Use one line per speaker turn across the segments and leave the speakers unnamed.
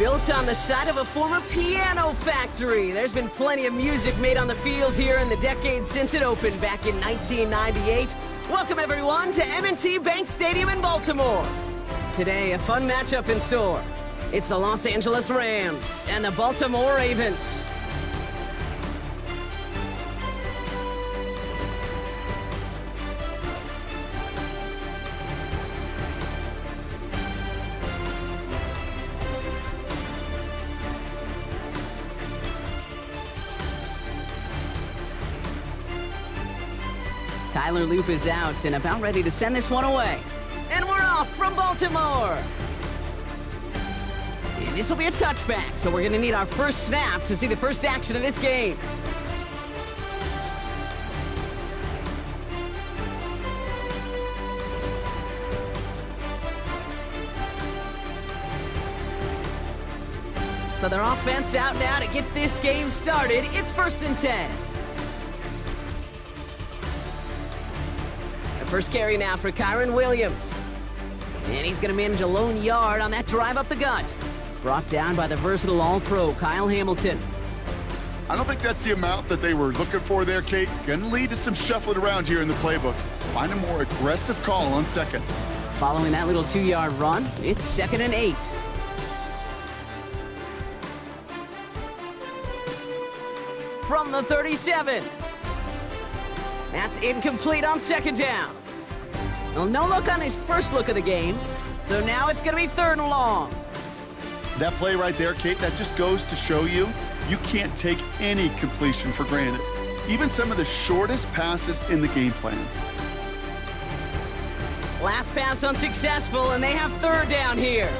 Built on the site of a former piano factory, there's been plenty of music made on the field here in the decades since it opened back in 1998. Welcome everyone to M&T Bank Stadium in Baltimore. Today, a fun matchup in store. It's the Los Angeles Rams and the Baltimore Ravens. Tyler Loop is out and about ready to send this one away. And we're off from Baltimore. And this will be a touchback, so we're going to need our first snap to see the first action of this game. So their offense out now to get this game started. It's 1st and 10. First carry now for Kyron Williams. And he's going to manage a lone yard on that drive up the gut. Brought down by the versatile All-Pro, Kyle Hamilton.
I don't think that's the amount that they were looking for there, Kate. Going to lead to some shuffling around here in the playbook. Find a more aggressive call on second.
Following that little 2-yard run, it's 2nd and 8. From the 37. That's incomplete on 2nd down. Well, no look on his first look of the game, so now it's going to be 3rd and long.
That play right there, Kate, that just goes to show you, you can't take any completion for granted. Even some of the shortest passes in the game plan.
Last pass unsuccessful, and they have 3rd down here.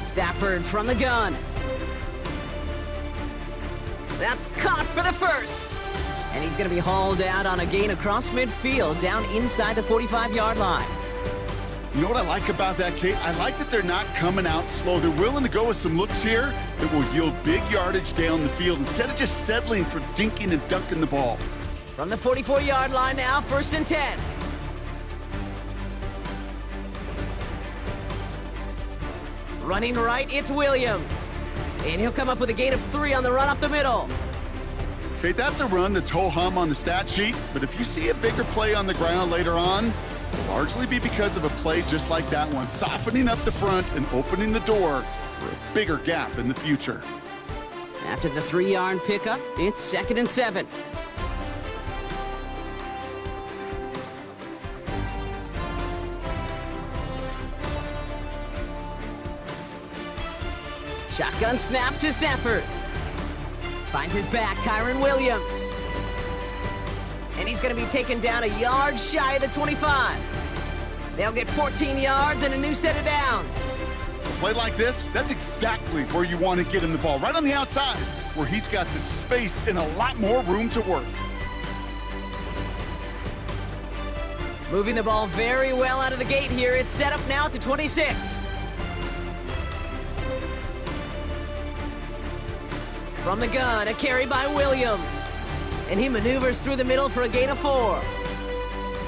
Stafford from the gun. That's caught for the first. And he's going to be hauled out on a gain across midfield, down inside the 45-yard line.
You know what I like about that, Kate? I like that they're not coming out slow. They're willing to go with some looks here that will yield big yardage down the field instead of just settling for dinking and dunking the ball.
From the 44-yard line now, 1st and 10. Running right, it's Williams. And he'll come up with a gain of 3 on the run up the middle.
Okay, that's a run that's ho-hum on the stat sheet, but if you see a bigger play on the ground later on, it'll largely be because of a play just like that one, softening up the front and opening the door for a bigger gap in the future.
After the 3-yard pickup, it's 2nd and 7. Shotgun snap to Stafford. Finds his back, Kyron Williams. And he's going to be taken down a yard shy of the 25. They'll get 14 yards and a new set of downs.
A play like this, that's exactly where you want to get him the ball, right on the outside, where he's got the space and a lot more room to work.
Moving the ball very well out of the gate here. It's set up now at the 26. From the gun, a carry by Williams. And he maneuvers through the middle for a gain of 4.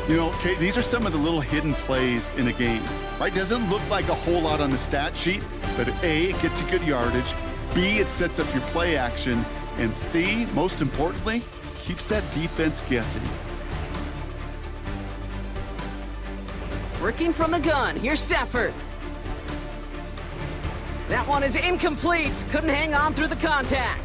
You know, Kate, these are some of the little hidden plays in a game, right? Doesn't look like a whole lot on the stat sheet, but A, it gets you good yardage, B, it sets up your play action, and C, most importantly, keeps that defense guessing.
Working from the gun, here's Stafford. That one is incomplete. Couldn't hang on through the contact.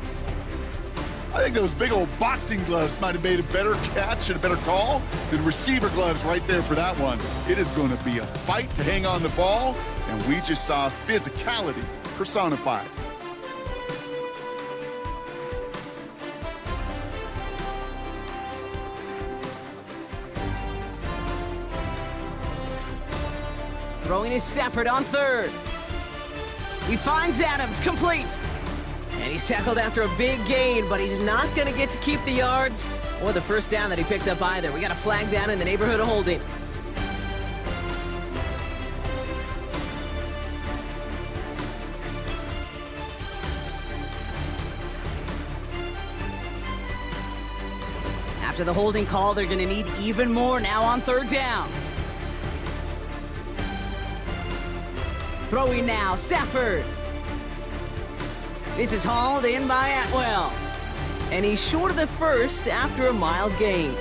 I think those big old boxing gloves might have made a better catch and a better call than receiver gloves right there for that one. It is going to be a fight to hang on the ball, and we just saw physicality personified.
Throwing is Stafford on 3rd. He finds Adams, complete. And he's tackled after a big gain, but he's not going to get to keep the yards or the first down that he picked up either. We got a flag down in the neighborhood of holding. After the holding call, they're going to need even more now on third down. Throwing now, Stafford. This is hauled in by Atwell. And he's short of the first after a mild gain.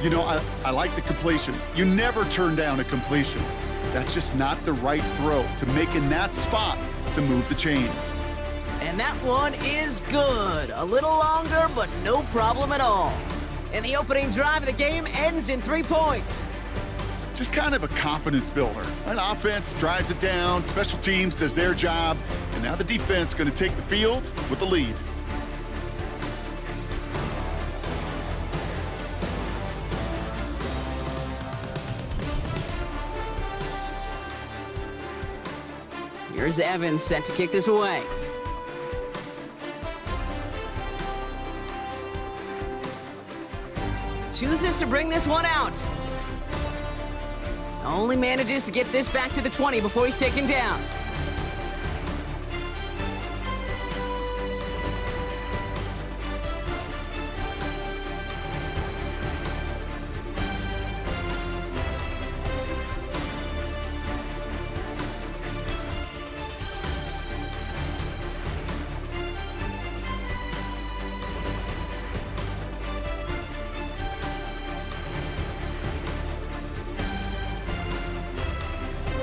You know, I like the completion. You never turn down a completion. That's just not the right throw to make in that spot to move the chains.
And that one is good. A little longer, but no problem at all. And the opening drive of the game ends in 3 points.
Just kind of a confidence builder. An offense drives it down, special teams does their job, and now the defense is going to take the field with the lead.
Here's Evans set to kick this away. Chooses to bring this one out. Only manages to get this back to the 20 before he's taken down.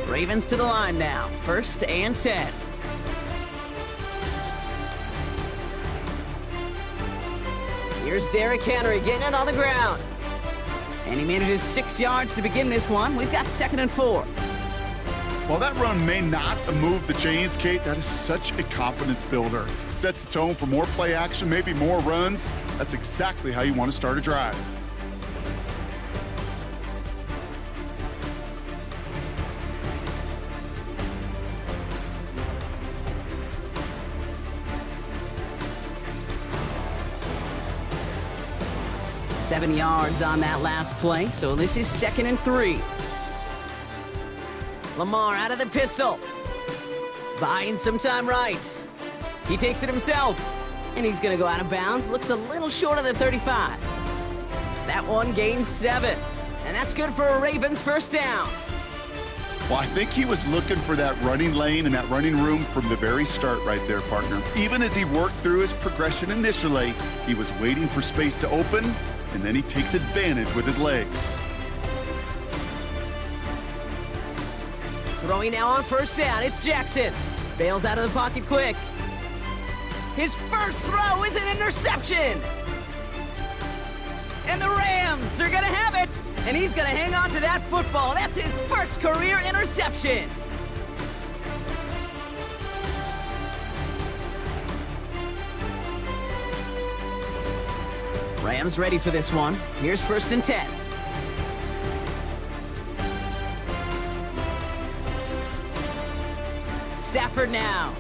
Ravens to the line now. 1st and 10. Here's Derrick Henry getting it on the ground. And he manages 6 yards to begin this one. We've got 2nd and 4.
While that run may not move the chains, Kate, that is such a confidence builder. Sets the tone for more play action, maybe more runs. That's exactly how you want to start a drive.
Seven yards on that last play, so this is 2nd and 3. Lamar out of the pistol. Buying some time right. He takes it himself, and he's going to go out of bounds. Looks a little short of the 35. That one gains 7, and that's good for a Ravens 1st down.
Well, I think he was looking for that running lane and that running room from the very start right there, partner. Even as he worked through his progression initially, he was waiting for space to open, and then he takes advantage with his legs.
Throwing now on 1st down, it's Jackson. Bails out of the pocket quick. His first throw is an interception. And the Rams are going to have it. And he's going to hang on to that football. That's his first career interception. Rams ready for this one. Here's 1st and 10. Stafford now.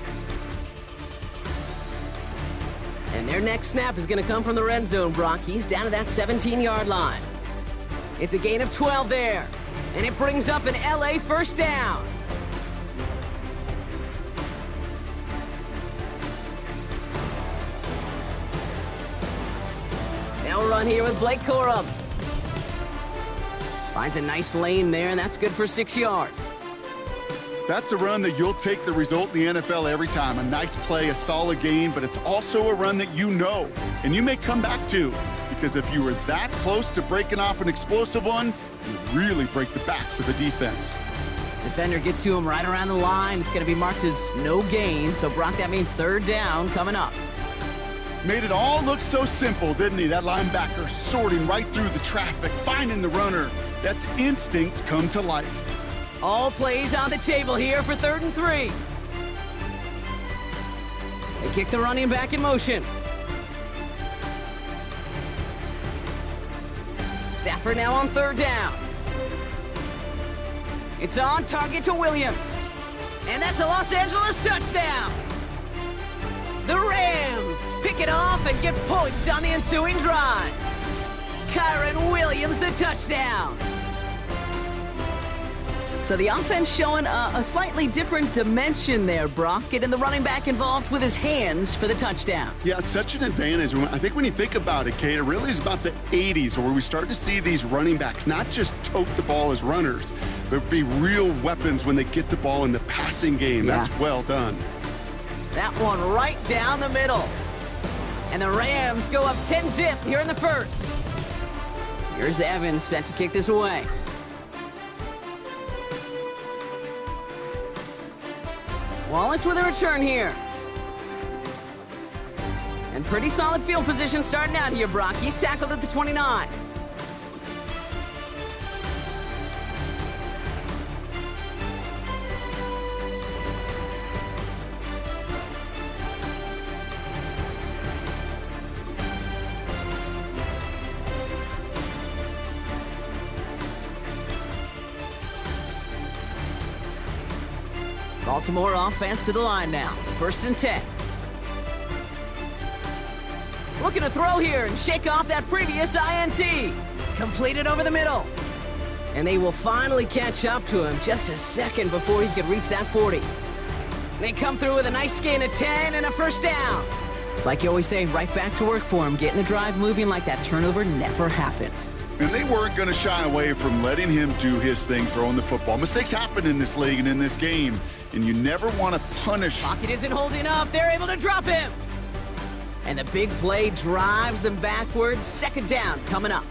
And their next snap is going to come from the red zone, Brock. He's down to that 17-yard line. It's a gain of 12 there. And it brings up an LA 1st down. Now a run here with Blake Corum. Finds a nice lane there, and that's good for 6 yards.
That's a run that you'll take the result in the NFL every time. A nice play, a solid gain, but it's also a run that you know, and you may come back to, because if you were that close to breaking off an explosive one, you really break the backs of the defense.
Defender gets to him right around the line. It's going to be marked as no gain, so Brock, that means 3rd down coming up.
Made it all look so simple, didn't he? That linebacker sorting right through the traffic, finding the runner. That's instincts come to life.
All plays on the table here for 3rd and 3. They kick the running back in motion. Stafford now on 3rd down. It's on target to Williams. And that's a Los Angeles touchdown. The Rams pick it off and get points on the ensuing drive. Kyron Williams the touchdown. So the offense showing a slightly different dimension there, Brock, getting the running back involved with his hands for the touchdown.
Yeah, such an advantage. I think when you think about it, Kate, it really is about the 80s where we start to see these running backs not just tote the ball as runners, but be real weapons when they get the ball in the passing game. Yeah. That's well done.
That one right down the middle. And the Rams go up 10-zip here in the first. Here's Evans set to kick this away. Wallace with a return here. And pretty solid field position starting out here, Brock. He's tackled at the 29. Baltimore offense to the line now. 1st and 10. Looking to throw here and shake off that previous INT. Completed over the middle. And they will finally catch up to him just a second before he could reach that 40. They come through with a nice gain of 10 and a first down. It's like you always say, right back to work for him, getting the drive moving like that turnover never happened.
And they weren't going to shy away from letting him do his thing, throwing the football. Mistakes happen in this league and in this game, and you never want to punish.
Pocket isn't holding up. They're able to drop him. And the big play drives them backwards. 2nd down coming up.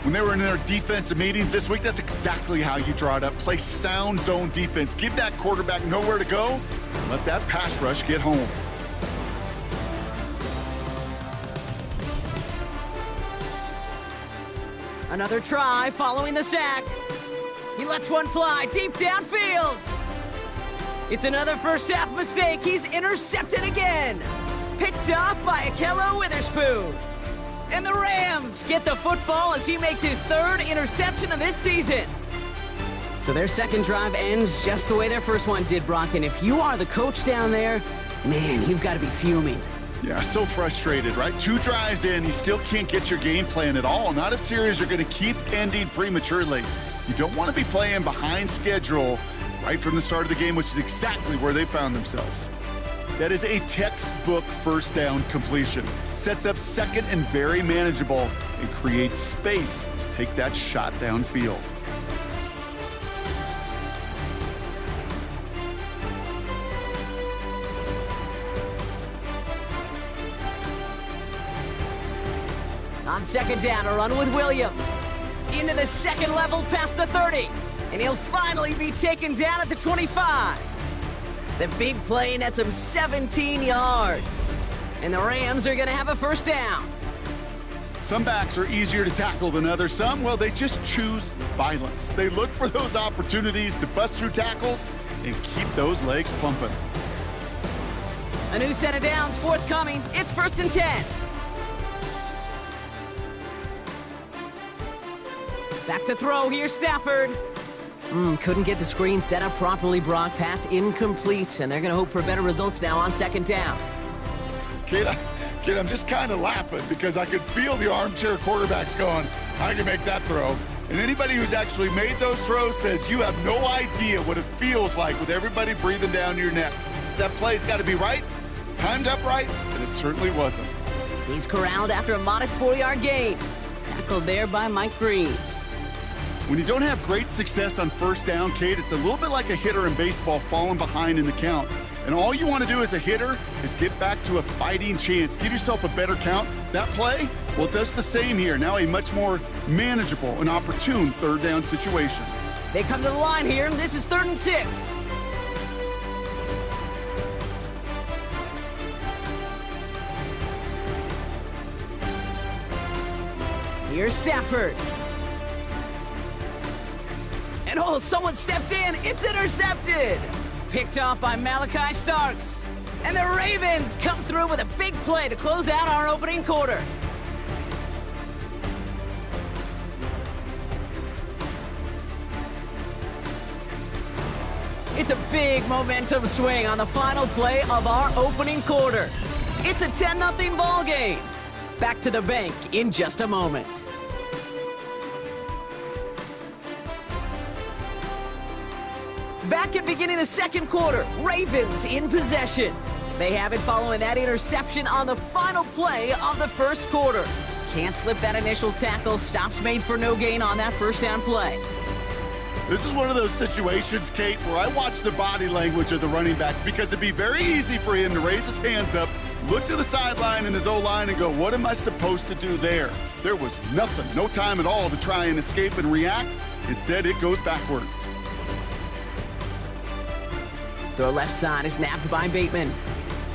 When they were in their defensive meetings this week, that's exactly how you draw it up. Play sound zone defense. Give that quarterback nowhere to go. Let that pass rush get home.
Another try following the sack. He lets one fly deep downfield. It's another first half mistake. He's intercepted again. Picked off by Akello Witherspoon. And the Rams get the football as he makes his 3rd interception of this season. So their second drive ends just the way their first one did, Brock. And if you are the coach down there, man, you've got to be fuming.
Yeah, so frustrated, right? 2 drives in, you still can't get your game plan at all. Not if series are going to keep ending prematurely. You don't want to be playing behind schedule right from the start of the game, which is exactly where they found themselves. That is a textbook first down completion. Sets up 2nd and very manageable and creates space to take that shot downfield.
On 2nd down, a run with Williams. Into the 2nd level past the 30. And he'll finally be taken down at the 25. The big play nets him 17 yards. And the Rams are going to have a first down.
Some backs are easier to tackle than others. Some, well, they just choose violence. They look for those opportunities to bust through tackles and keep those legs pumping.
A new set of downs forthcoming. It's 1st and 10. Back to throw here, Stafford. Couldn't get the screen set up properly, Brock. Pass incomplete, and they're going to hope for better results now on 2nd down.
Kid, I'm just kind of laughing because I could feel the armchair quarterbacks going, I can make that throw. And anybody who's actually made those throws says you have no idea what it feels like with everybody breathing down your neck. That play's got to be right, timed up right, and it certainly wasn't.
He's corralled after a modest 4-yard gain. Tackled there by Mike Green.
When you don't have great success on first down, Kate, it's a little bit like a hitter in baseball falling behind in the count. And all you want to do as a hitter is get back to a fighting chance. Give yourself a better count. That play, well, it does the same here. Now a much more manageable and opportune 3rd down situation.
They come to the line here, and this is 3rd and 6. Here's Stafford. And oh, someone stepped in. It's intercepted. Picked off by Malachi Starks. And the Ravens come through with a big play to close out our opening quarter. It's a big momentum swing on the final play of our opening quarter. It's a 10-0 ball game. Back to the bank in just a moment. Back at beginning the second quarter, Ravens in possession. They have it following that interception on the final play of the first quarter. Can't slip that initial tackle. Stops made for no gain on that first down play.
This is one of those situations, Kate, where I watch the body language of the running back because it'd be very easy for him to raise his hands up, look to the sideline and his O-line and go, what am I supposed to do there? There was nothing, no time at all to try and escape and react. Instead, it goes backwards.
Throw left side is napped by Bateman.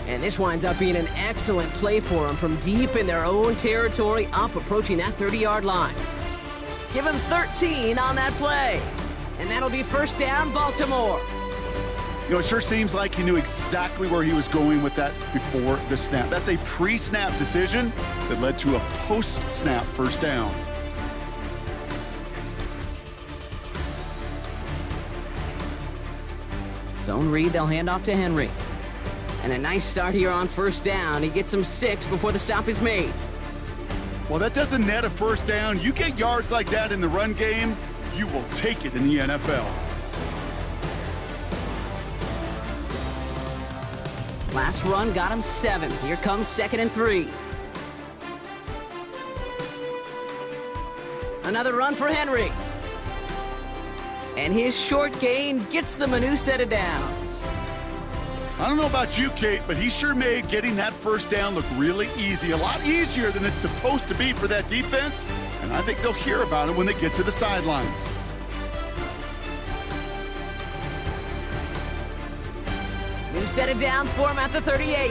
And this winds up being an excellent play for them from deep in their own territory, up approaching that 30-yard line. Give him 13 on that play. And that'll be first down, Baltimore.
You know, it sure seems like he knew exactly where he was going with that before the snap. That's a pre-snap decision that led to a post-snap first down.
Zone read, they'll hand off to Henry. And a nice start here on first down. He gets him 6 before the stop is made.
Well, that doesn't net a first down. You get yards like that in the run game, you will take it in the NFL.
Last run got him 7. Here comes 2nd and 3. Another run for Henry. And his short gain gets them a new set of downs.
I don't know about you, Kate, but he sure made getting that first down look really easy. A lot easier than it's supposed to be for that defense. And I think they'll hear about it when they get to the sidelines.
New set of downs for him at the 38.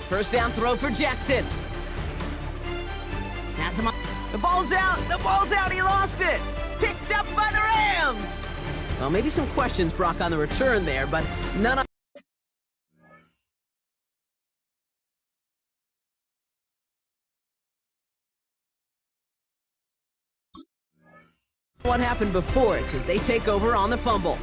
First down throw for Jackson. Has him up. The ball's out. The ball's out. He lost it. Picked up by the Rams. Well, maybe some questions, Brock, on the return there, but none of what happened before it as they take over on the fumble.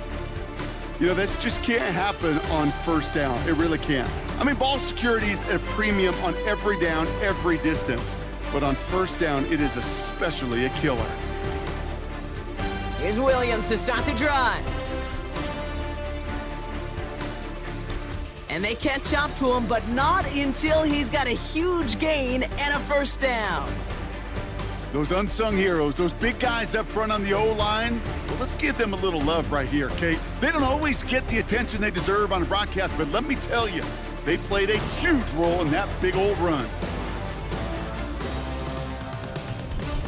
You know, this just can't happen on first down. It really can't. I mean, ball security is at a premium on every down, every distance. But on first down, it is especially a killer.
Here's Williams to start the drive. And they catch up to him, but not until he's got a huge gain and a first down.
Those unsung heroes, those big guys up front on the O-line, well, let's give them a little love right here, Kate. They don't always get the attention they deserve on a broadcast, but let me tell you, they played a huge role in that big old run.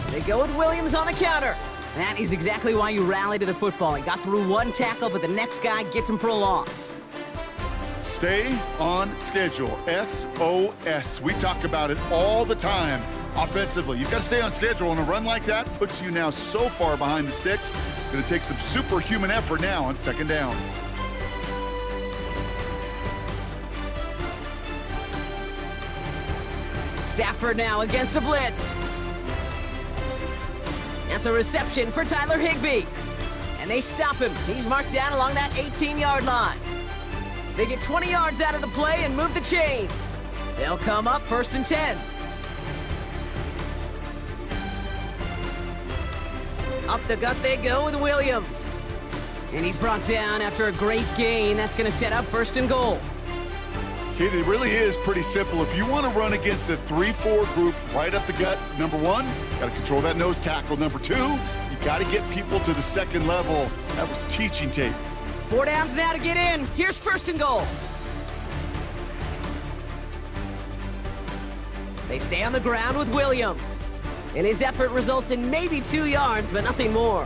They go with Williams on the counter. That is exactly why you rally to the football. He got through one tackle, but the next guy gets him for a loss.
Stay on schedule, SOS. We talk about it all the time. Offensively, you've got to stay on schedule, and a run like that puts you now so far behind the sticks. Going to take some superhuman effort now on second down.
Stafford now against a blitz. That's a reception for Tyler Higbee. And they stop him. He's marked down along that 18-yard line. They get 20 yards out of the play and move the chains. They'll come up first and 10. Up the gut they go with Williams. And he's brought down after a great gain. That's going to set up first and goal.
Kid, it really is pretty simple. If you want to run against a 3-4 group right up the gut, number one, got to control that nose tackle. Number two, you got to get people to the second level. That was teaching tape.
4 downs now to get in. Here's first and goal. They stay on the ground with Williams. And his effort results in maybe 2 yards, but nothing more.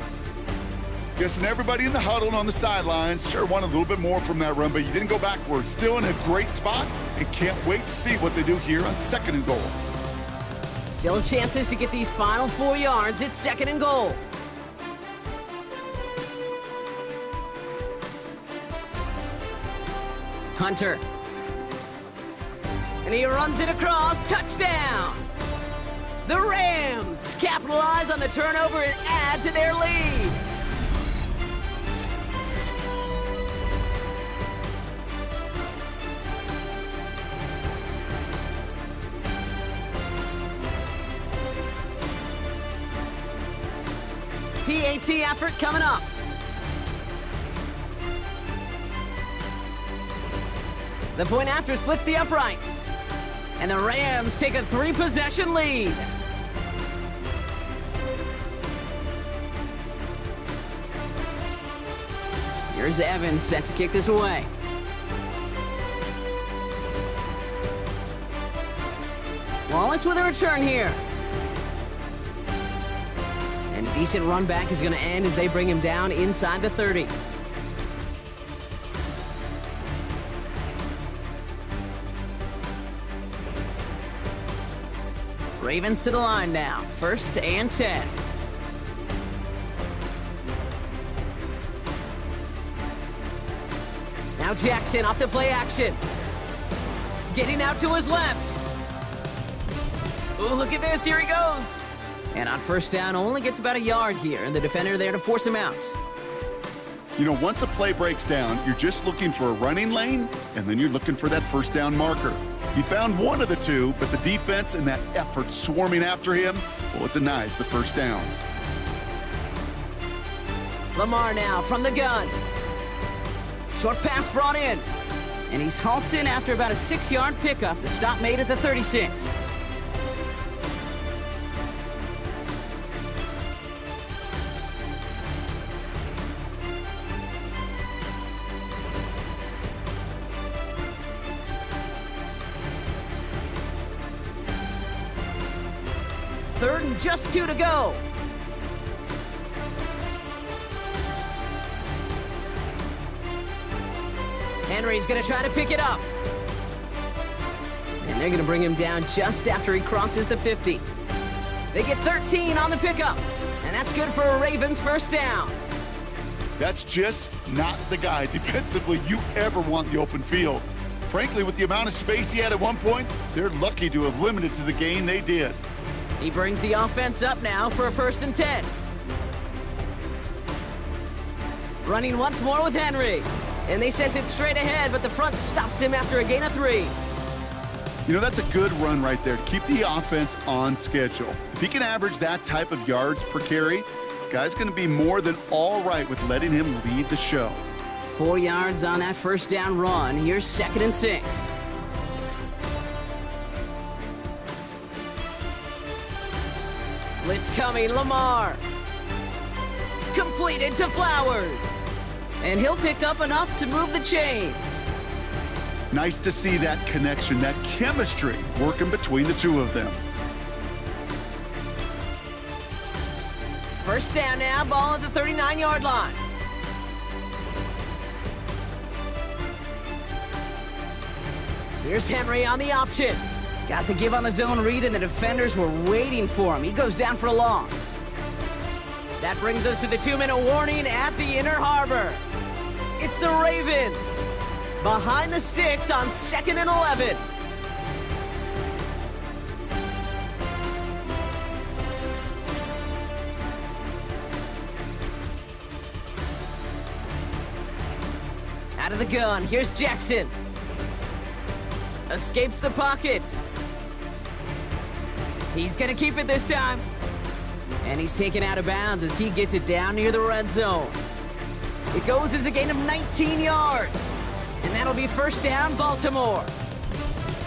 Guessing everybody in the huddle and on the sidelines sure wanted a little bit more from that run, but you didn't go backwards. Still in a great spot, and can't wait to see what they do here on second and goal.
Still chances to get these final 4 yards. It's second and goal. Hunter. And he runs it across. Touchdown! The Rams capitalize on the turnover and add to their lead. PAT effort coming up. The point after splits the uprights. And the Rams take a 3-possession lead. Here's Evans set to kick this away. Wallace with a return here. And a decent run back is going to end as they bring him down inside the 30. Ravens to the line now. 1st and 10. Now Jackson off the play action. Getting out to his left. Ooh, look at this. Here he goes. And on 1st down, only gets about a yard here, and the defender there to force him out.
You know, once a play breaks down, you're just looking for a running lane, and then you're looking for that 1st down marker. He found one of the two, but the defense and that effort swarming after him, well, it denies the 1st down.
Lamar now from the gun. Short pass brought in. And he's halted after about a 6-yard pickup. The stop made at the 36. Third and just 2 to go. Henry's going to try to pick it up. And they're going to bring him down just after he crosses the 50. They get 13 on the pickup. And that's good for a Ravens 1st down.
That's just not the guy defensively you ever want in the open field. Frankly, with the amount of space he had at one point, they're lucky to have limited to the gain they did.
He brings the offense up now for a 1st and 10. Running once more with Henry. And they sent it straight ahead, but the front stops him after a gain of 3.
You know, that's a good run right there. Keep the offense on schedule. If he can average that type of yards per carry, this guy's going to be more than all right with letting him lead the show.
4 yards on that 1st down run. Here's 2nd and 6. Blitz coming, Lamar. Completed to Flowers. And he'll pick up enough to move the chains.
Nice to see that connection, that chemistry working between the two of them.
1st down now, ball at the 39-yard line. Here's Henry on the option. Got the give on the zone read, and the defenders were waiting for him. He goes down for a loss. That brings us to the 2-minute warning at the inner harbor. It's the Ravens behind the sticks on 2nd and 11. Out of the gun, here's Jackson. Escapes the pocket. He's gonna keep it this time. And he's taken out of bounds as he gets it down near the red zone. It goes as a gain of 19 yards. And that'll be 1st down, Baltimore.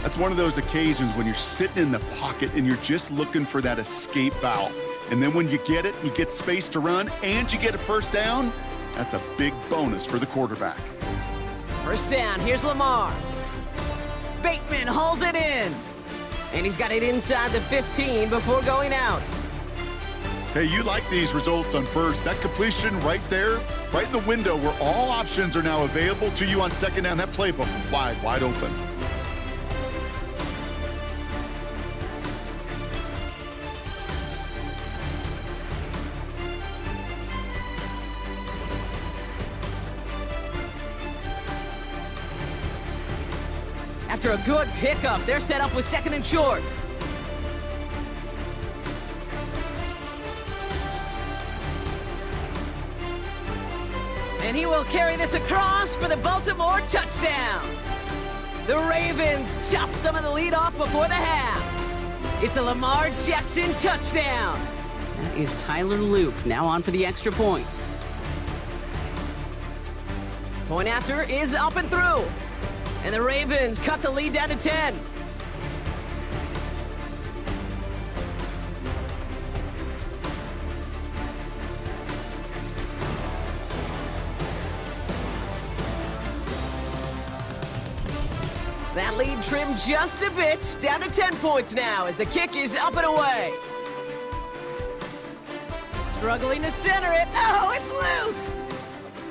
That's one of those occasions when you're sitting in the pocket and you're just looking for that escape valve. And then when you get it, you get space to run, and you get a 1st down, that's a big bonus for the quarterback.
1st down, here's Lamar. Bateman hauls it in. And he's got it inside the 15 before going out.
Hey, you like these results on 1st. That completion right there, right in the window where all options are now available to you on 2nd down. That playbook wide open.
After a good pickup, they're set up with 2nd and short. And he will carry this across for the Baltimore touchdown. The Ravens chop some of the lead off before the half. It's a Lamar Jackson touchdown. That is Tyler Luke, now on for the extra point. Point after is up and through. And the Ravens cut the lead down to 10. That lead trimmed just a bit, down to 10 points now as the kick is up and away. Struggling to center it. Oh, it's loose!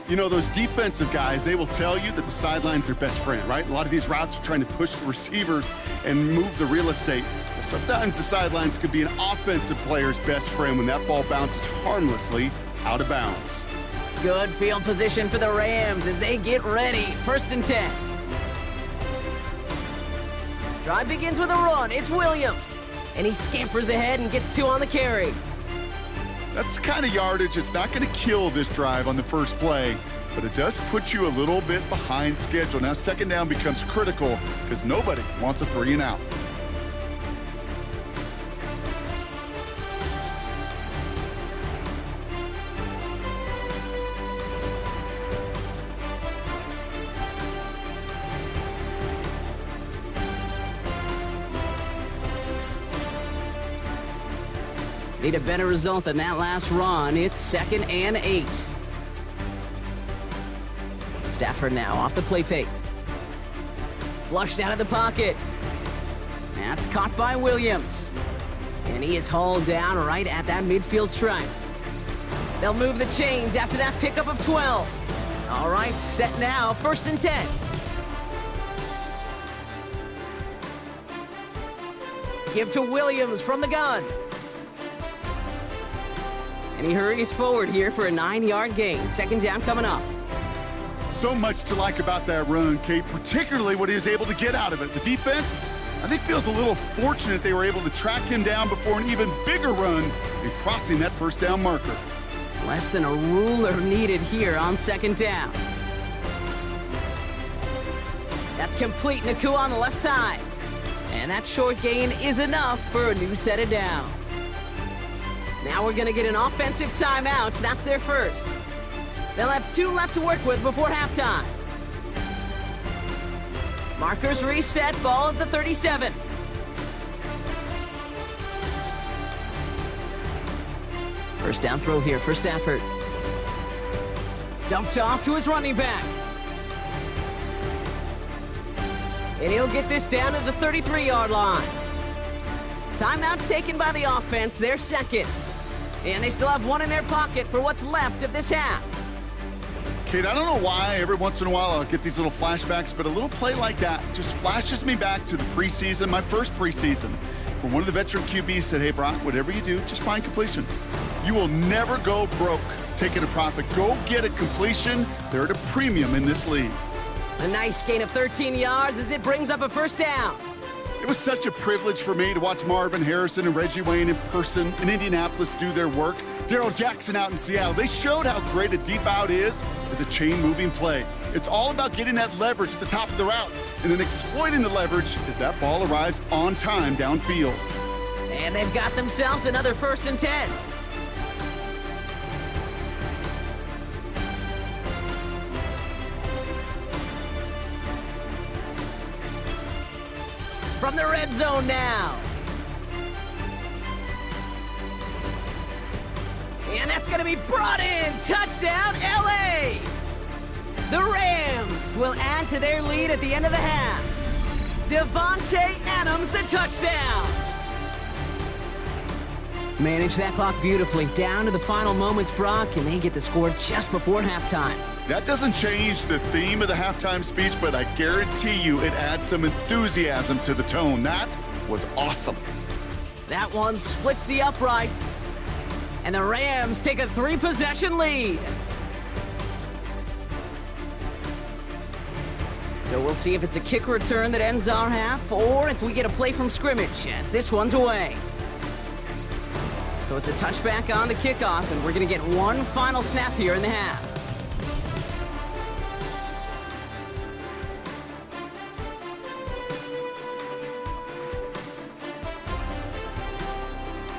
You know, those defensive guys, they will tell you that the sideline's their best friend, right? A lot of these routes are trying to push the receivers and move the real estate. Well, sometimes the sidelines could be an offensive player's best friend when that ball bounces harmlessly out of bounds.
Good field position for the Rams as they get ready. 1st and 10. Drive begins with a run. It's Williams. And he scampers ahead and gets 2 on the carry.
That's the kind of yardage it's not going to kill this drive on the first play, but it does put you a little bit behind schedule. Now 2nd down becomes critical because nobody wants a 3 and out.
Need a better result than that last run. It's 2nd and 8. Stafford now off the play fake. Flushed out of the pocket. That's caught by Williams. And he is hauled down right at that midfield stripe. They'll move the chains after that pickup of 12. All right, set now, 1st and 10. Give to Williams from the gun. And he hurries forward here for a 9-yard gain. 2nd down coming up.
So much to like about that run, Kate, particularly what he was able to get out of it. The defense, I think, feels a little fortunate they were able to track him down before an even bigger run and crossing that 1st down marker.
Less than a ruler needed here on 2nd down. That's complete. Naku on the left side. And that short gain is enough for a new set of downs. Now we're going to get an offensive timeout. That's their first. They'll have 2 left to work with before halftime. Markers reset, ball at the 37. First down throw here for Stafford. Dumped off to his running back. And he'll get this down to the 33-yard line. Timeout taken by the offense, their 2nd. And they still have 1 in their pocket for what's left of this half.
Kate, I don't know why every once in a while I'll get these little flashbacks, but a little play like that just flashes me back to the preseason, my first preseason, where one of the veteran QBs said, hey, Brock, whatever you do, just find completions. You will never go broke taking a profit. Go get a completion. They're at a premium in this league.
A nice gain of 13 yards as it brings up a 1st down.
It was such a privilege for me to watch Marvin Harrison and Reggie Wayne in person in Indianapolis do their work. Darrell Jackson out in Seattle. They showed how great a deep out is as a chain-moving play. It's all about getting that leverage at the top of the route and then exploiting the leverage as that ball arrives on time downfield.
And they've got themselves another 1st and 10. From the red zone now. And that's going to be brought in. Touchdown, LA! The Rams will add to their lead at the end of the half. Devontae Adams, the touchdown. Manage that clock beautifully. Down to the final moments, Brock, and they get the score just before halftime.
That doesn't change the theme of the halftime speech, but I guarantee you it adds some enthusiasm to the tone. That was awesome.
That one splits the uprights. And the Rams take a 3-possession lead. So we'll see if it's a kick return that ends our half, or if we get a play from scrimmage, as this one's away. So it's a touchback on the kickoff, and we're going to get one final snap here in the half.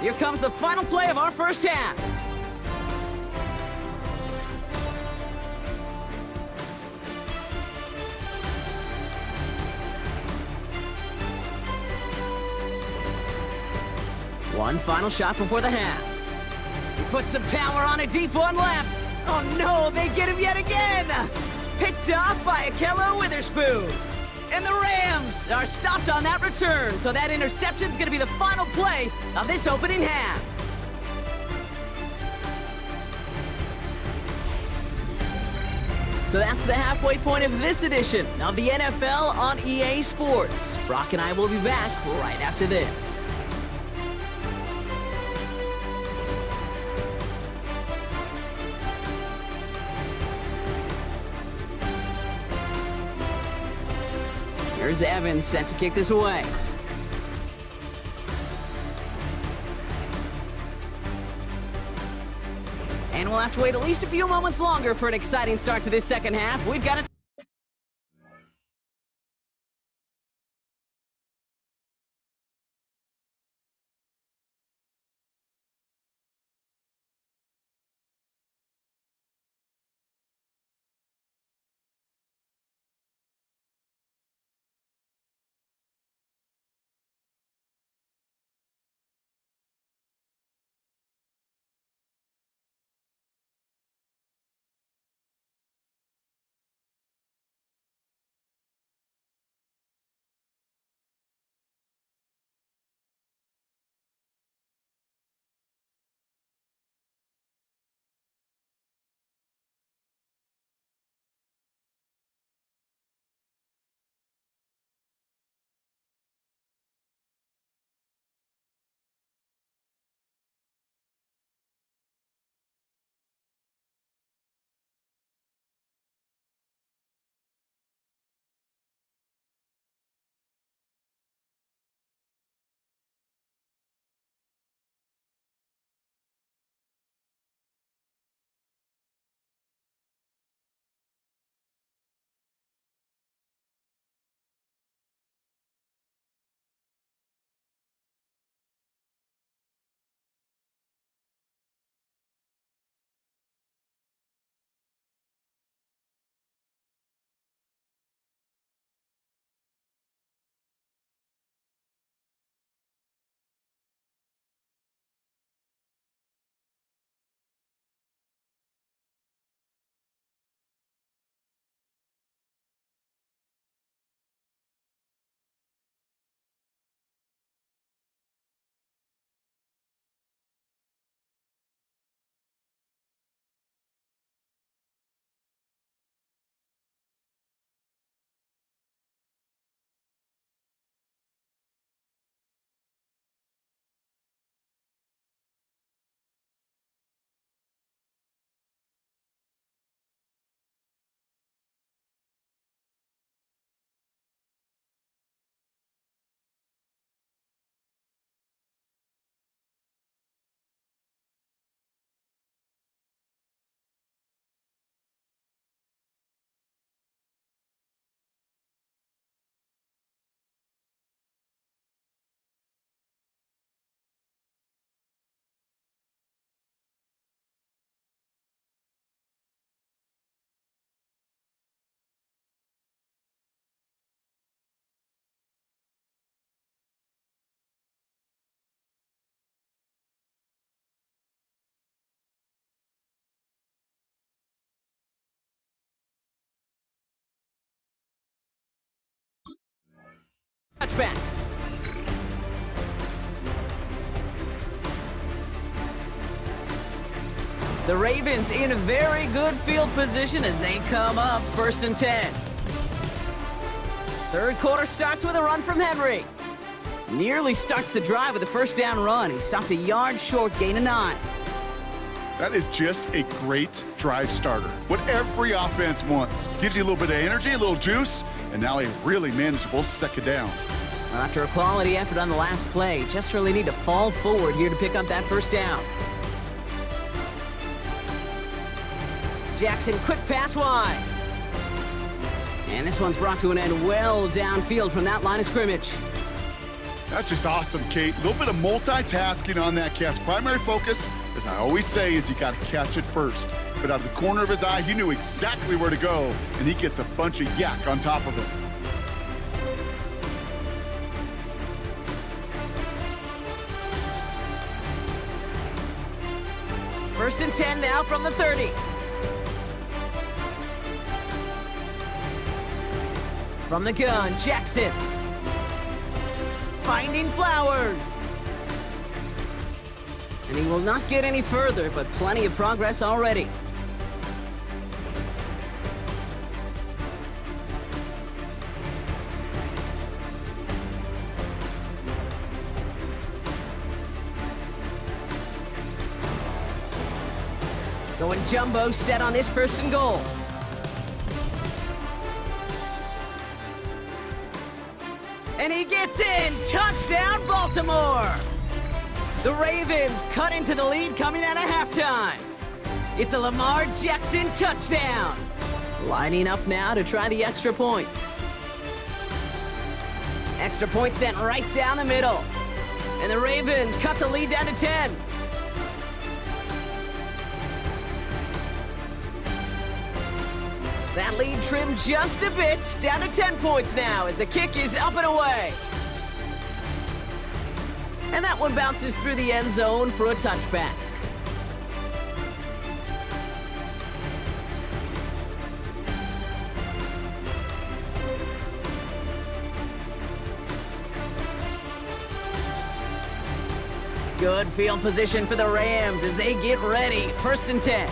Here comes the final play of our first half. One final shot before the half. He puts some power on a deep one left. Oh no, they get him yet again! Picked off by Akello Witherspoon. And the Rams are stopped on that return, so that interception's gonna be the final play of this opening half. So that's the halfway point of this edition of the NFL on EA Sports. Brock and I will be back right after this. Here's Evans set to kick this away. And we'll have to wait at least a few moments longer for an exciting start to this second half. We've got a touchback. The Ravens in a very good field position as they come up 1st and 10. Third quarter starts with a run from Henry. Nearly starts the drive with a first down run. He stopped a yard short, gain of 9.
That is just a great drive starter. What every offense wants. Gives you a little bit of energy, a little juice, and now a really manageable second down.
Well, after a quality effort on the last play, just really need to fall forward here to pick up that first down. Jackson, quick pass wide. And this one's brought to an end well downfield from that line of scrimmage.
That's just awesome, Kate. A little bit of multitasking on that catch. Primary focus, as I always say, is you got to catch it first. But out of the corner of his eye, he knew exactly where to go, and he gets a bunch of yak on top of it.
First and 10 now from the 30. From the gun, Jackson. Finding Flowers. And he will not get any further, but plenty of progress already. Going jumbo set on this first and goal. And he gets in! Touchdown, Baltimore! The Ravens cut into the lead coming out of halftime. It's a Lamar Jackson touchdown. Lining up now to try the extra point. Extra point sent right down the middle. And the Ravens cut the lead down to 10. That lead trimmed just a bit, down to 10 points now as the kick is up and away. And that one bounces through the end zone for a touchback. Good field position for the Rams as they get ready. First and 10.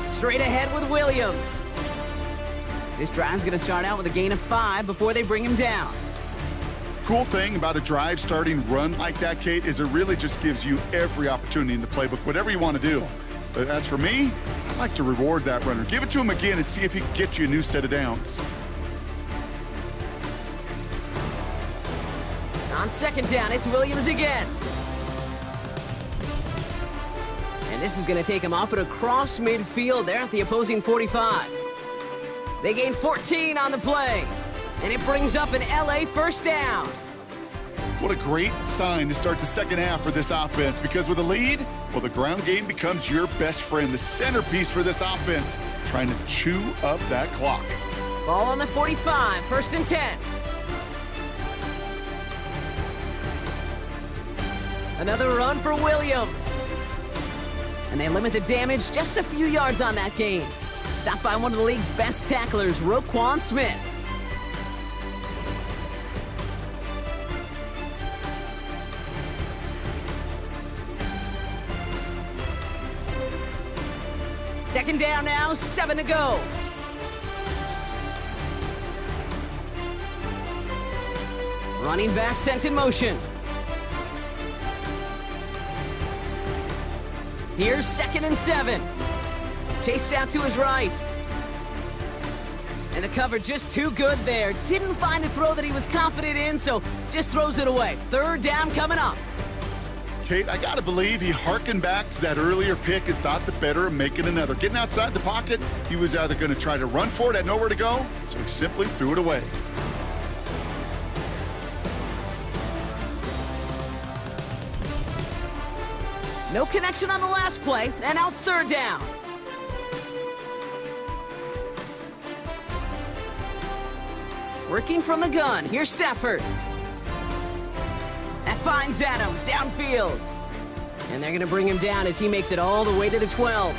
Straight ahead with Williams. This drive's going to start out with a gain of 5 before they bring him down.
Cool thing about a drive starting run like that, Kate, is it really just gives you every opportunity in the playbook, whatever you want to do. But as for me, I like to reward that runner. Give it to him again and see if he can get you a new set of downs.
On second down, it's Williams again. And this is going to take him up and across midfield there at the opposing 45. They gain 14 on the play, and it brings up an LA first down.
What a great sign to start the second half for this offense, because with a lead, well, the ground game becomes your best friend, the centerpiece for this offense, trying to chew up that clock.
Ball on the 45, first and 10. Another run for Williams. And they limit the damage just a few yards on that gain. Stopped by one of the league's best tacklers, Roquan Smith. Second down now, 7 to go. Running back sent in motion. Here's second and 7. Chased out to his right. And the cover just too good there. Didn't find a throw that he was confident in, so just throws it away. Third down coming up.
Kate, I got to believe he harkened back to that earlier pick and thought the better of making another. Getting outside the pocket, he was either going to try to run for it, had nowhere to go, so he simply threw it away.
No connection on the last play, and now it's third down. Working from the gun, here's Stafford. That finds Adams downfield. And they're going to bring him down as he makes it all the way to the 12.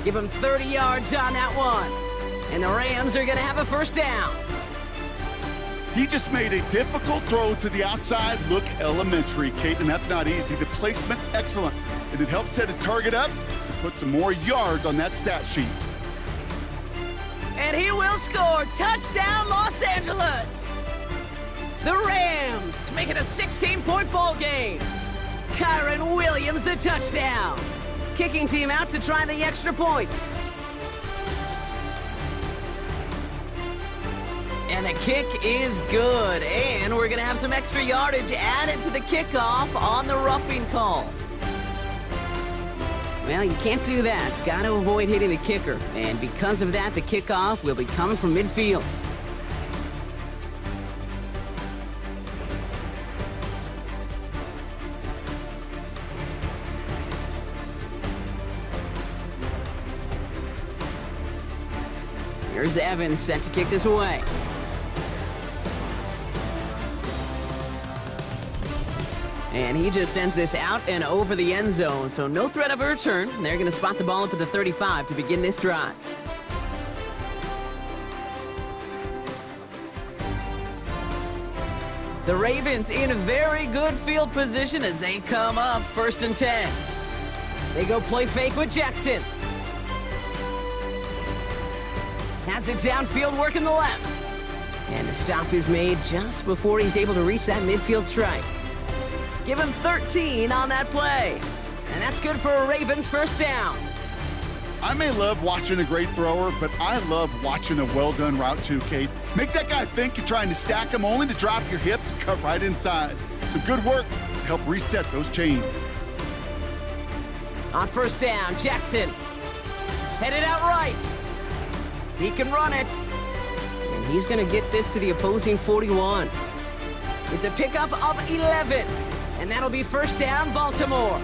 Give him 30 yards on that one. And the Rams are going to have a first down.
He just made a difficult throw to the outside look elementary, Kate, and that's not easy. The placement, excellent. And it helped set his target up to put some more yards on that stat sheet.
And he will score. Touchdown, Los Angeles. The Rams make it a 16-point ball game. Kyron Williams, the touchdown. Kicking team out to try the extra point. And the kick is good. And we're going to have some extra yardage added to the kickoff on the roughing call. Well, you can't do that. Got to avoid hitting the kicker. And because of that, the kickoff will be coming from midfield. Here's Evans set to kick this away. And he just sends this out and over the end zone, so no threat of a return. They're going to spot the ball up at the 35 to begin this drive. The Ravens in very good field position as they come up 1st and 10. They go play fake with Jackson. Has it downfield, working the left. And the stop is made just before he's able to reach that midfield strike. Give him 13 on that play. And that's good for a Ravens 1st down.
I may love watching a great thrower, but I love watching a well-done route too, Kate. Make that guy think you're trying to stack him only to drop your hips and cut right inside. Some good work to help reset those chains.
On 1st down, Jackson. Headed out right. He can run it. And he's going to get this to the opposing 41. It's a pickup of 11. And that'll be 1st down, Baltimore.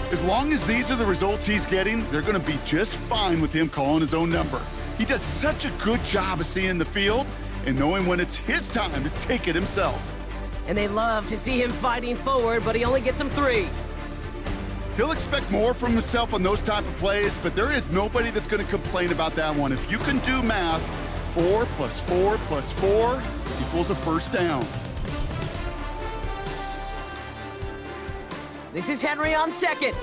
As long as these are the results he's getting, they're going to be just fine with him calling his own number. He does such a good job of seeing the field and knowing when it's his time to take it himself.
And they love to see him fighting forward, but he only gets them 3.
He'll expect more from himself on those type of plays, but there is nobody that's going to complain about that one. If you can do math, 4 + 4 + 4 equals a 1st down.
This is Henry on 2nd.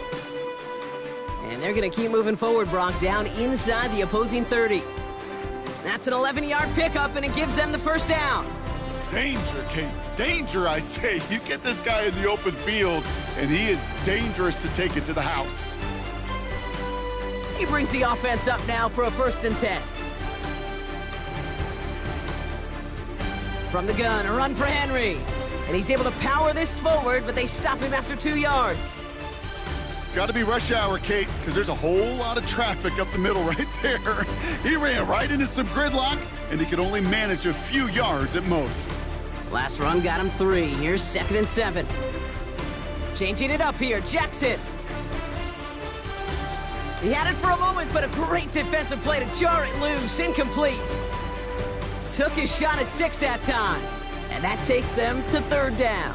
And they're going to keep moving forward, Brock, down inside the opposing 30. That's an 11-yard pickup, and it gives them the 1st down.
Danger, Kate. Danger, I say. You get this guy in the open field, and he is dangerous to take it to the house.
He brings the offense up now for a 1st and 10. From the gun, a run for Henry. And he's able to power this forward, but they stop him after 2 yards.
Got to be rush hour, Kate, because there's a whole lot of traffic up the middle right there. He ran right into some gridlock, and he could only manage a few yards at most.
Last run got him 3. Here's 2nd and 7. Changing it up here, Jackson. He had it for a moment, but a great defensive play to jar it loose. Incomplete. Took his shot at 6 that time. And that takes them to 3rd down.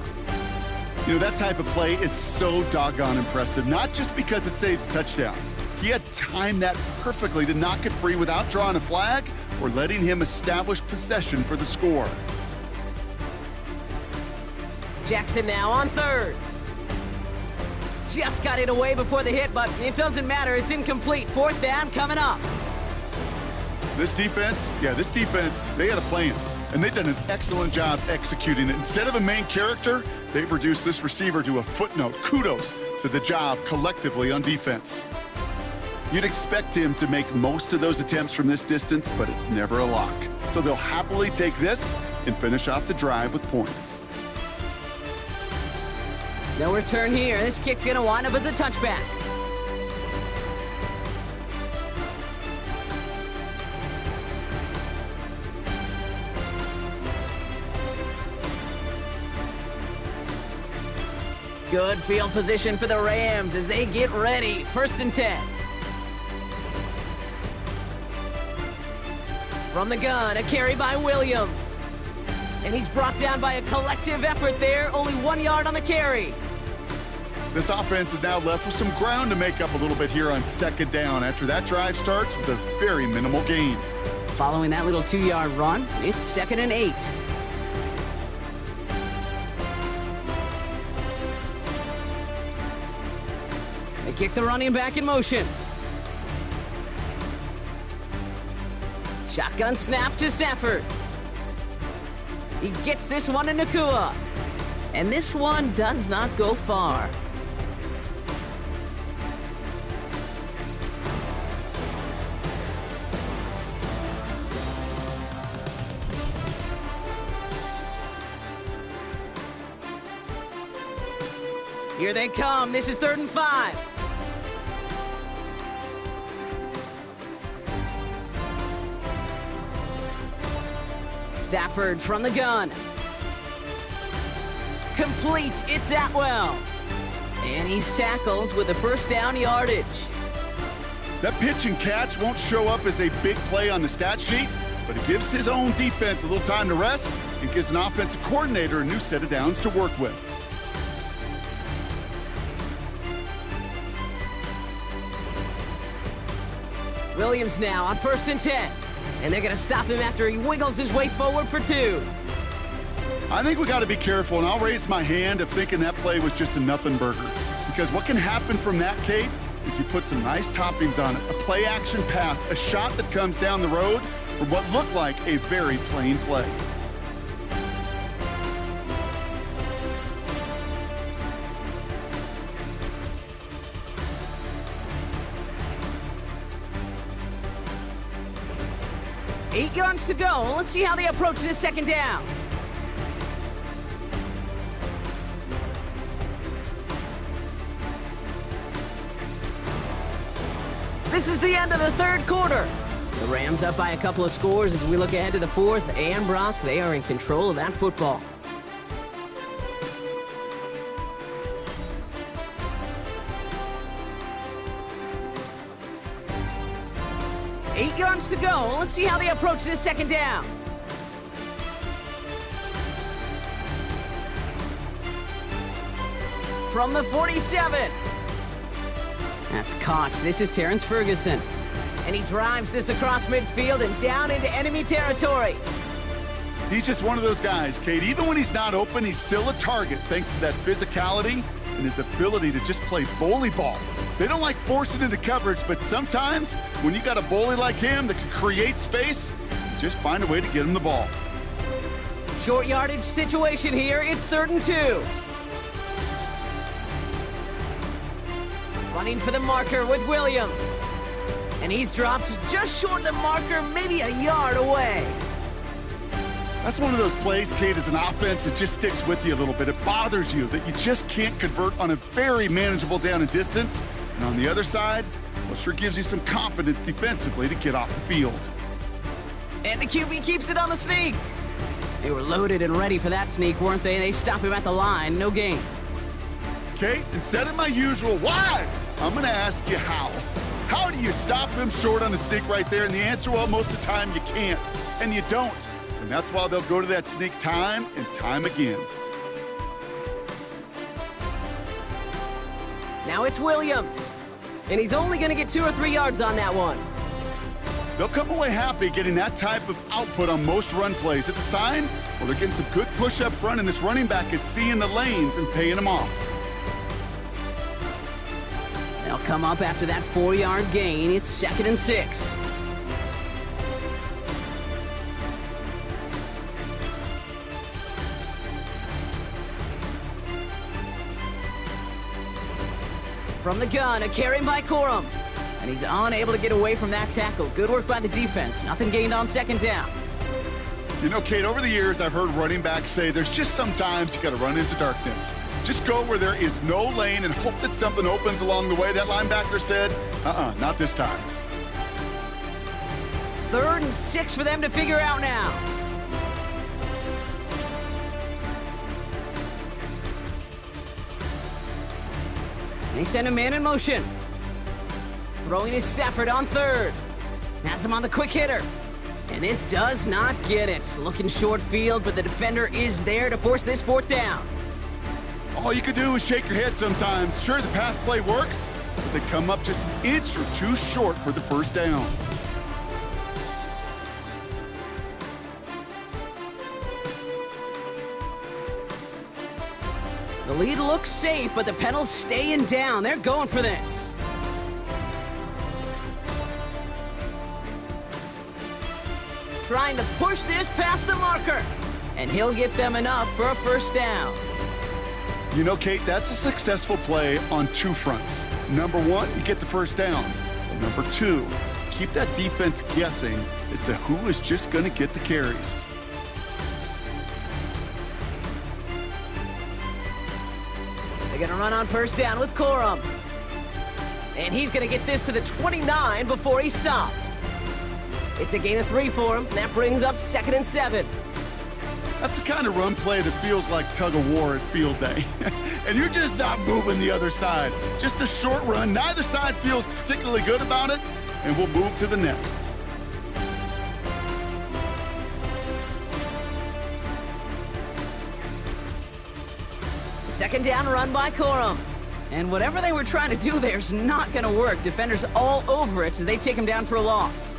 You know, that type of play is so doggone impressive, not just because it saves a touchdown. He had timed that perfectly to knock it free without drawing a flag or letting him establish possession for the score.
Jackson now on 3rd. Just got it away before the hit, but it doesn't matter. It's incomplete. 4th down coming up.
This defense, they had a plan. And they've done an excellent job executing it. Instead of a main character, they've reduced this receiver to a footnote. Kudos to the job collectively on defense. You'd expect him to make most of those attempts from this distance, but it's never a lock. So they'll happily take this and finish off the drive with points.
No return here. This kick's going to wind up as a touchback. Good field position for the Rams as they get ready. 1st and 10. From the gun, a carry by Williams. And he's brought down by a collective effort there. Only 1 yard on the carry.
This offense is now left with some ground to make up a little bit here on 2nd down after that drive starts with a very minimal gain.
Following that little 2-yard run, it's 2nd and 8. They kick the running back in motion. Shotgun snap to Stafford. He gets this one to Nakua. And this one does not go far. Here they come. This is 3rd and 5. Stafford from the gun. Complete, it's Atwell. And he's tackled with a first down yardage.
That pitch and catch won't show up as a big play on the stat sheet, but it gives his own defense a little time to rest and gives an offensive coordinator a new set of downs to work with.
Williams now on 1st and 10. And they're going to stop him after he wiggles his way forward for 2.
I think we got to be careful, and I'll raise my hand of thinking that play was just a nothing burger. Because what can happen from that, Kate, is you put some nice toppings on it. A play action pass, a shot that comes down the road for what looked like a very plain play.
Eight yards to go. Let's see how they approach this second down. This is the end of the third quarter. The Rams up by a couple of scores as we look ahead to the fourth. And Brock, they are in control of that football. Eight yards to go. Let's see how they approach this second down. From the 47. That's caught. This is Terrence Ferguson. And he drives this across midfield and down into enemy territory.
He's just one of those guys, Kate. Even when he's not open, he's still a target thanks to that physicality and his ability to just play bully ball. They don't like forcing into coverage, but sometimes when you got a bully like him that can create space, just find a way to get him the ball.
Short yardage situation here. It's 3rd and 2. Running for the marker with Williams. And he's dropped just short of the marker, maybe a yard away.
That's one of those plays, Kate, as an offense, it just sticks with you a little bit. It bothers you that you just can't convert on a very manageable down and distance. And on the other side, well, sure gives you some confidence defensively to get off the field.
And the QB keeps it on the sneak. They were loaded and ready for that sneak, weren't they? They stop him at the line, no gain.
Kate, instead of my usual why, I'm going to ask you how. How do you stop him short on the sneak right there? And the answer, well, most of the time you can't, and you don't. And that's why they'll go to that sneak time and time again.
Now it's Williams. And he's only going to get 2 or 3 yards on that one.
They'll come away happy getting that type of output on most run plays. It's a sign, well, they're getting some good push up front, and this running back is seeing the lanes and paying them off.
They'll come up after that 4-yard gain. It's 2nd and 6. From the gun, a carry by Corum. And he's unable to get away from that tackle. Good work by the defense. Nothing gained on 2nd down.
You know, Kate, over the years, I've heard running backs say there's just sometimes you got to run into darkness. Just go where there is no lane and hope that something opens along the way. That linebacker said, not this time.
3rd and 6 for them to figure out now. They send a man in motion. Throwing is Stafford on 3rd. Has him on the quick hitter. And this does not get it. Looking short field, but the defender is there to force this 4th down.
All you can do is shake your head sometimes. Sure, the pass play works, but they come up just an inch or two short for the 1st down.
The lead looks safe, but the Pedals staying down. They're going for this. Trying to push this past the marker. And he'll get them enough for a 1st down.
You know, Kate, that's a successful play on 2 fronts. Number 1, you get the 1st down. Number 2, keep that defense guessing as to who is just going to get the carries.
They're going to run on 1st down with Corum. And he's going to get this to the 29 before he stopped. It's a gain of 3 for him, and that brings up 2nd and 7.
That's the kind of run play that feels like tug of war at field day. And you're just not moving the other side. Just a short run. Neither side feels particularly good about it, and we'll move to the next.
Second down run by Corum. And whatever they were trying to do there is not going to work. Defenders all over it, so they take him down for a loss.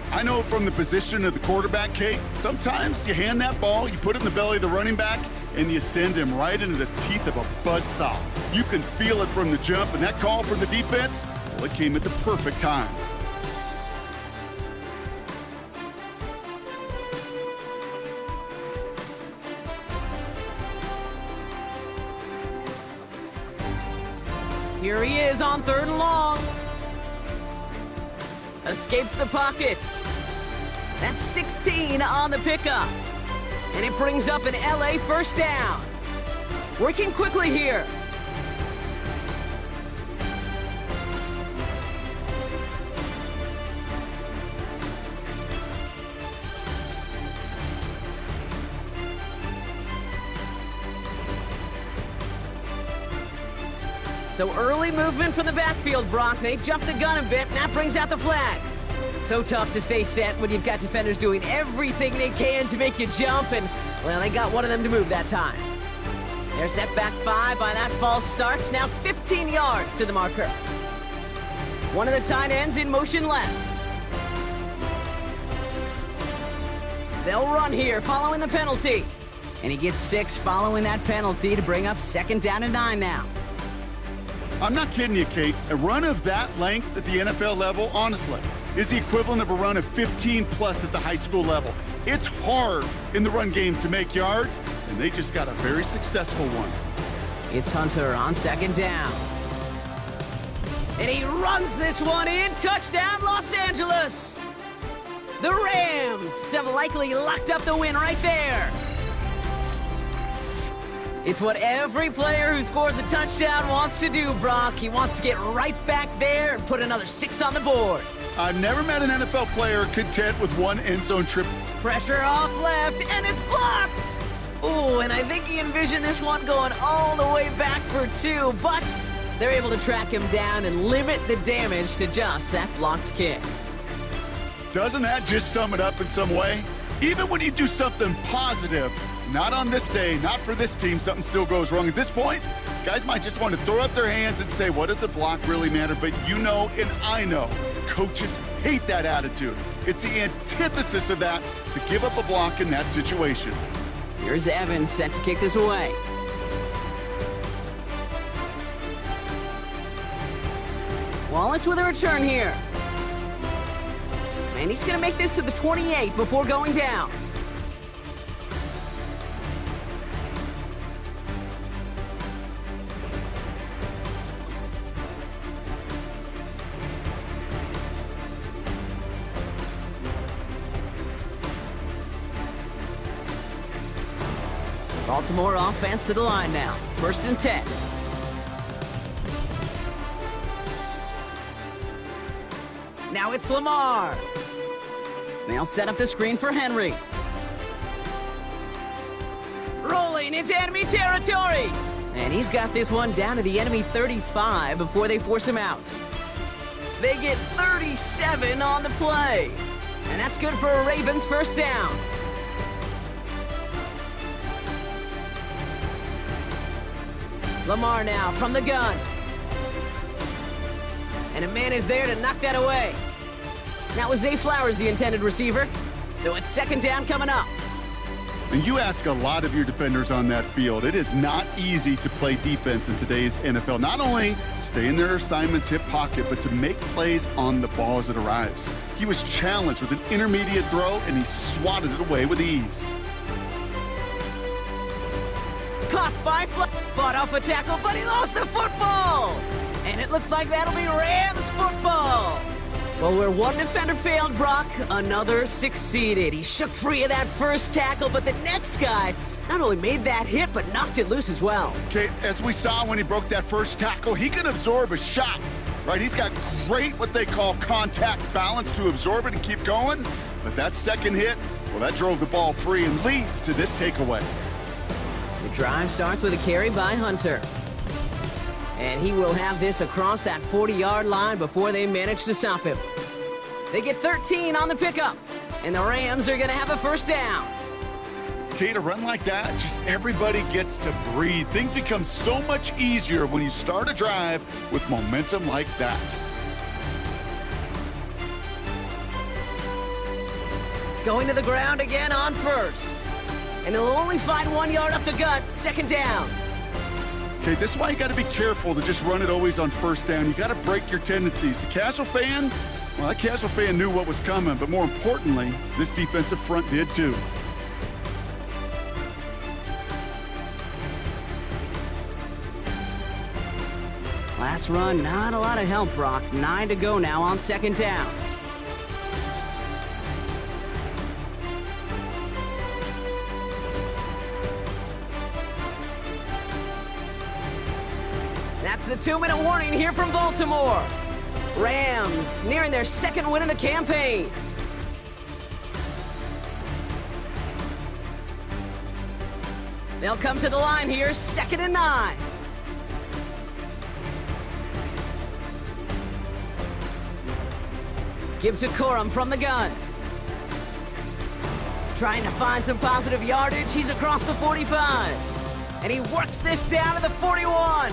I know from the position of the quarterback, Kate, sometimes you hand that ball, you put it in the belly of the running back, and you send him right into the teeth of a buzzsaw. You can feel it from the jump, and that call from the defense, well, it came at the perfect time.
Here he is on 3rd and long. Escapes the pocket. That's 16 on the pickup. And it brings up an LA first down. Working quickly here. So early movement from the backfield, Brock. They jumped the gun a bit, and that brings out the flag. So tough to stay set when you've got defenders doing everything they can to make you jump, and, well, they got one of them to move that time. They're set back 5 by that false start. Now 15 yards to the marker. One of the tight ends in motion left. They'll run here following the penalty. And he gets 6 following that penalty to bring up 2nd down and 9 now.
I'm not kidding you, Kate. A run of that length at the NFL level, honestly, is the equivalent of a run of 15+ at the high school level. It's hard in the run game to make yards, and they just got a very successful one.
It's Hunter on 2nd down. And he runs this one in. Touchdown, Los Angeles! The Rams have likely locked up the win right there. It's what every player who scores a touchdown wants to do, Brock. He wants to get right back there and put another 6 on the board.
I've never met an NFL player content with one end zone trip.
Pressure off left, and it's blocked! Ooh, and I think he envisioned this one going all the way back for 2, but they're able to track him down and limit the damage to just that blocked kick.
Doesn't that just sum it up in some way? Even when you do something positive, not on this day, not for this team, something still goes wrong. At this point, guys might just want to throw up their hands and say, what does a block really matter? But you know, and I know, coaches hate that attitude. It's the antithesis of that to give up a block in that situation.
Here's Evans set to kick this away. Wallace with a return here. And he's going to make this to the 28 before going down. Baltimore offense to the line now. 1st and 10. Now it's Lamar. They'll set up the screen for Henry. Rolling into enemy territory. And he's got this one down to the enemy 35 before they force him out. They get 37 on the play. And that's good for a Ravens first down. Lamar now from the gun. And a man is there to knock that away. That was Zay Flowers, the intended receiver. So it's 2nd down coming up.
And you ask a lot of your defenders on that field. It is not easy to play defense in today's NFL. Not only stay in their assignment's hip pocket, but to make plays on the ball as it arrives. He was challenged with an intermediate throw, and he swatted it away with ease.
Caught by fought off a tackle, but he lost the football. And it looks like that'll be Rams football. Well, where one defender failed, Brock, another succeeded. He shook free of that first tackle, but the next guy not only made that hit, but knocked it loose as well.
Okay, as we saw when he broke that first tackle, he can absorb a shot, right? He's got great, what they call contact balance to absorb it and keep going. But that second hit, Well, that drove the ball free and leads to this takeaway.
The drive starts with a carry by Hunter. And he will have this across that 40-yard line before they manage to stop him. They get 13 on the pickup, and the Rams are going to have a first down.
Okay, to run like that, just everybody gets to breathe. Things become so much easier when you start a drive with momentum like that.
Going to the ground again on first. And he'll only find 1 yard up the gut, second down.
Okay, this is why you got to be careful to just run it always on first down. You got to break your tendencies. The casual fan, well, that casual fan knew what was coming, but more importantly, this defensive front did too.
Last run, not a lot of help, Brock. 9 to go now on second down. That's the 2-minute warning here from Baltimore. Rams nearing their second win in the campaign. They'll come to the line here, 2nd and 9. Give to Corum from the gun. Trying to find some positive yardage. He's across the 45. And he works this down to the 41.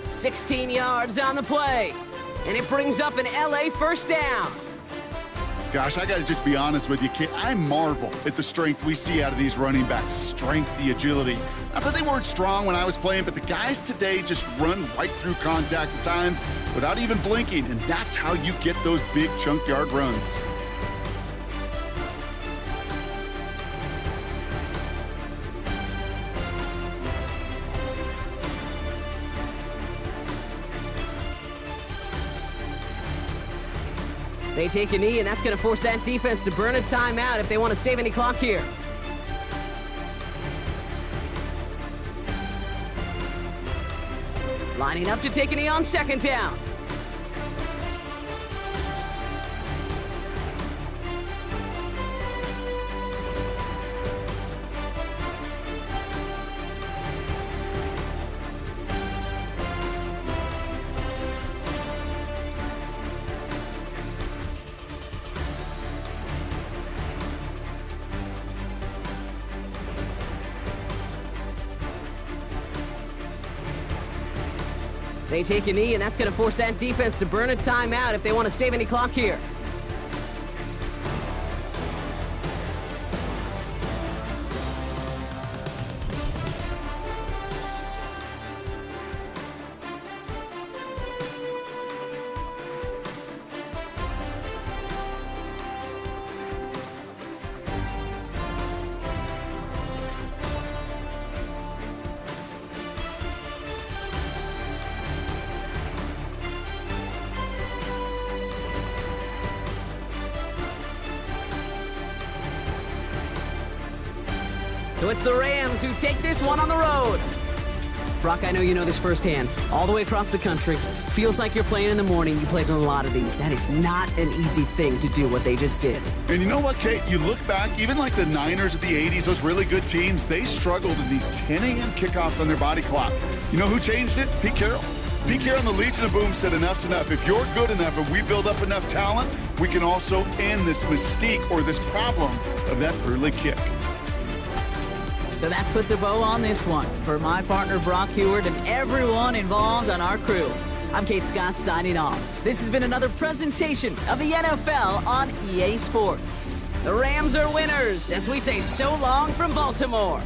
16 yards on the play. And it brings up an LA first down.
Gosh, I got to just be honest with you, kid. I marvel at the strength we see out of these running backs. The strength, the agility. Not that they weren't strong when I was playing, but the guys today just run right through contact at times without even blinking, and that's how you get those big chunk yard runs.
They take a knee, and that's going to force that defense to burn a timeout if they want to save any clock here. Lining up to take a knee on second down. They take a knee, and that's going to force that defense to burn a timeout if they want to save any clock here. So it's the Rams who take this one on the road. Brock, I know you know this firsthand. All the way across the country. Feels like you're playing in the morning. You played in a lot of these. That is not an easy thing to do what they just did.
And you know what, Kate? You look back, even like the Niners of the 80s, those really good teams, they struggled in these 10 a.m. kickoffs on their body clock. You know who changed it? Pete Carroll. Pete Carroll and the Legion of Boom said enough's enough. If you're good enough and we build up enough talent, we can also end this mystique or this problem of that early kick.
So that puts a bow on this one. For my partner, Brock Heward, and everyone involved on our crew, I'm Kate Scott signing off. This has been another presentation of the NFL on EA Sports. The Rams are winners as we say so long from Baltimore.